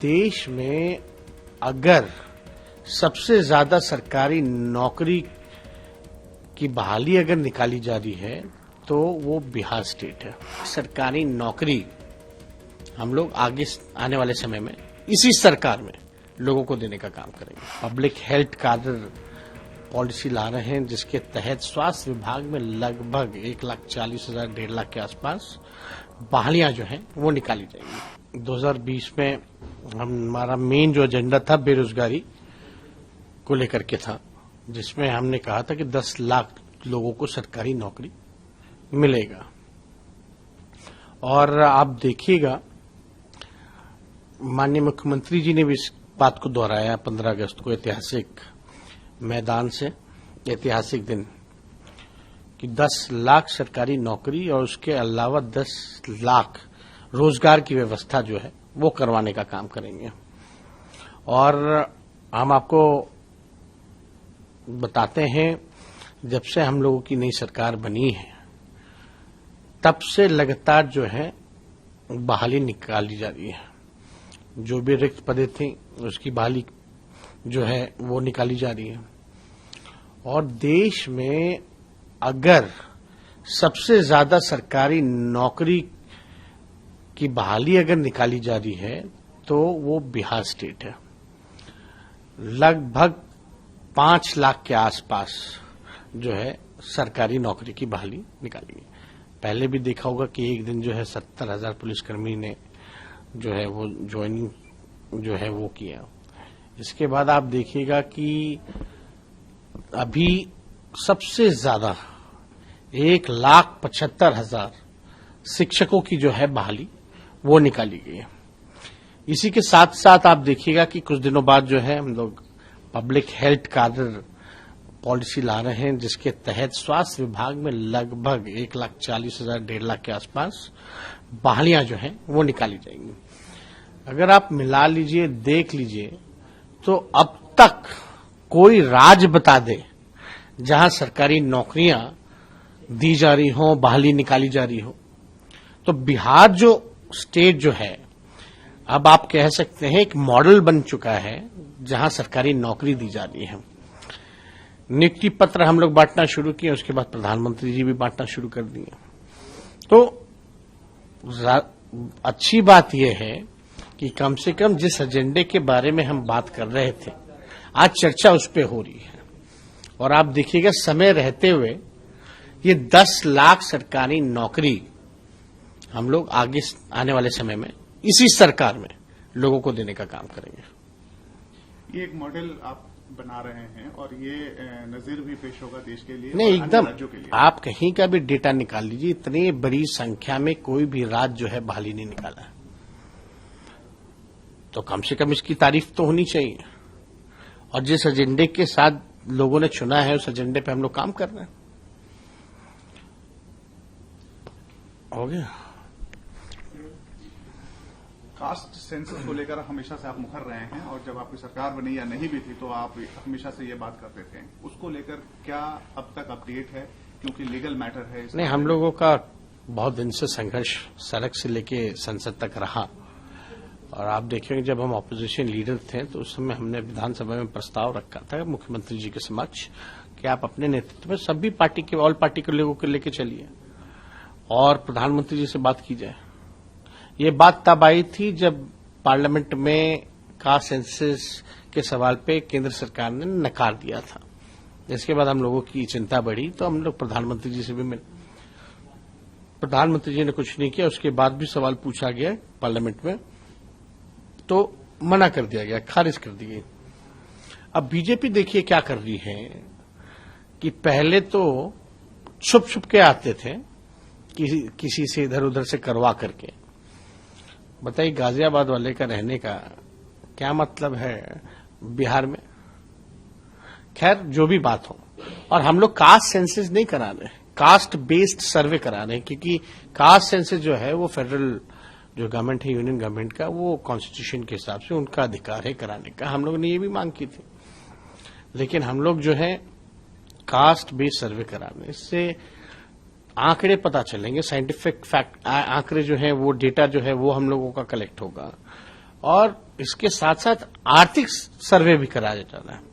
देश में अगर सबसे ज्यादा सरकारी नौकरी की बहाली अगर निकाली जा रही है तो वो बिहार स्टेट है। सरकारी नौकरी हम लोग आगे आने वाले समय में इसी सरकार में लोगों को देने का काम करेंगे। पब्लिक हेल्थ कार्ड पॉलिसी ला रहे हैं जिसके तहत स्वास्थ्य विभाग में लगभग 1,40,000 1.5 लाख के आसपास बहालियां जो हैं वो निकाली जाएंगी। 2020 में हमारा मेन जो एजेंडा था बेरोजगारी को लेकर के था, जिसमें हमने कहा था कि 10 लाख लोगों को सरकारी नौकरी मिलेगा। और आप देखिएगा माननीय मुख्यमंत्री जी ने भी इस बात को दोहराया 15 अगस्त को ऐतिहासिक मैदान से, ऐतिहासिक दिन, कि 10 लाख सरकारी नौकरी और उसके अलावा 10 लाख रोजगार की व्यवस्था जो है वो करवाने का काम करेंगे। और हम आपको बताते हैं जब से हम लोगों की नई सरकार बनी है तब से लगातार जो है बहाली निकाली जा रही है। जो भी रिक्त पदे थी उसकी बहाली जो है वो निकाली जा रही है। और देश में अगर सबसे ज्यादा सरकारी नौकरी की बहाली अगर निकाली जा रही है तो वो बिहार स्टेट है। लगभग 5 लाख के आसपास जो है सरकारी नौकरी की बहाली निकाली है। पहले भी देखा होगा कि एक दिन जो है 70,000 पुलिसकर्मी ने जो है वो ज्वाइनिंग जो है वो किया। इसके बाद आप देखिएगा कि अभी सबसे ज्यादा 1,75,000 शिक्षकों की जो है बहाली वो निकाली गई है। इसी के साथ साथ आप देखिएगा कि कुछ दिनों बाद जो है हम लोग पब्लिक हेल्थ कार्ड पॉलिसी ला रहे हैं जिसके तहत स्वास्थ्य विभाग में लगभग 1,40,000 1.5 लाख के आसपास बहालियां जो हैं वो निकाली जाएंगी। अगर आप मिला लीजिए, देख लीजिए, तो अब तक कोई राज्य बता दे जहां सरकारी नौकरियां दी जा रही हो, बहाली निकाली जा रही हो, तो बिहार जो स्टेट जो है अब आप कह सकते हैं एक मॉडल बन चुका है जहां सरकारी नौकरी दी जा रही है। नियुक्ति पत्र हम लोग बांटना शुरू किए, उसके बाद प्रधानमंत्री जी भी बांटना शुरू कर दिए। तो अच्छी बात यह है कि कम से कम जिस एजेंडे के बारे में हम बात कर रहे थे आज चर्चा उस पर हो रही है। और आप देखिएगा समय रहते हुए ये 10 लाख सरकारी नौकरी हम लोग आगे आने वाले समय में इसी सरकार में लोगों को देने का काम करेंगे। ये एक मॉडल आप बना रहे हैं और ये नजीर भी पेश होगा देश के लिए, नहीं एकदम राज्यों के लिए। आप कहीं का भी डेटा निकाल लीजिए, इतनी बड़ी संख्या में कोई भी राज्य जो है बहाली नहीं निकाला है, तो कम से कम इसकी तारीफ तो होनी चाहिए। और जिस एजेंडे के साथ लोगों ने चुना है उस एजेंडे पे हम लोग काम कर रहे हैं। हो गया। कास्ट सेंसस को लेकर हमेशा से आप मुखर रहे हैं और जब आपकी सरकार बनी या नहीं भी थी तो आप हमेशा से ये बात करते थे। उसको लेकर क्या अब तक अपडेट है, क्योंकि लीगल मैटर है? नहीं, हम लोगों का बहुत दिन से संघर्ष सड़क से लेके संसद तक रहा। और आप देखेंगे जब हम ऑपोजिशन लीडर थे तो उस समय हमने विधानसभा में प्रस्ताव रखा था मुख्यमंत्री जी के समक्ष कि आप अपने नेतृत्व में सभी पार्टी के, ऑल पार्टी के लोगों को लेके चलिए और प्रधानमंत्री जी से बात की जाए। ये बात तब आई थी जब पार्लियामेंट में कास्ट सेंसस के सवाल पे केंद्र सरकार ने नकार दिया था। इसके बाद हम लोगों की चिंता बढ़ी तो हम लोग प्रधानमंत्री जी से भी मिले। प्रधानमंत्री जी ने कुछ नहीं किया, उसके बाद भी सवाल पूछा गया पार्लियामेंट में तो मना कर दिया गया, खारिज कर दी गई। अब बीजेपी देखिए क्या कर रही है कि पहले तो छुप छुप के आते थे किसी से इधर उधर से करवा करके। बताइए गाजियाबाद वाले का रहने का क्या मतलब है बिहार में? खैर जो भी बात हो, और हम लोग कास्ट सेंसस नहीं करा रहे, कास्ट बेस्ड सर्वे करा रहे हैं, क्योंकि कास्ट सेंसस जो है वो फेडरल जो गवर्नमेंट है, यूनियन गवर्नमेंट का, वो कॉन्स्टिट्यूशन के हिसाब से उनका अधिकार है कराने का। हम लोगों ने ये भी मांग की थी, लेकिन हम लोग जो है कास्ट बेस्ड सर्वे करा रहे हैं। इससे आंकड़े पता चलेंगे, साइंटिफिक फैक्ट आंकड़े जो है वो डेटा जो है वो हम लोगों का कलेक्ट होगा और इसके साथ साथ आर्थिक सर्वे भी कराया जा रहा है।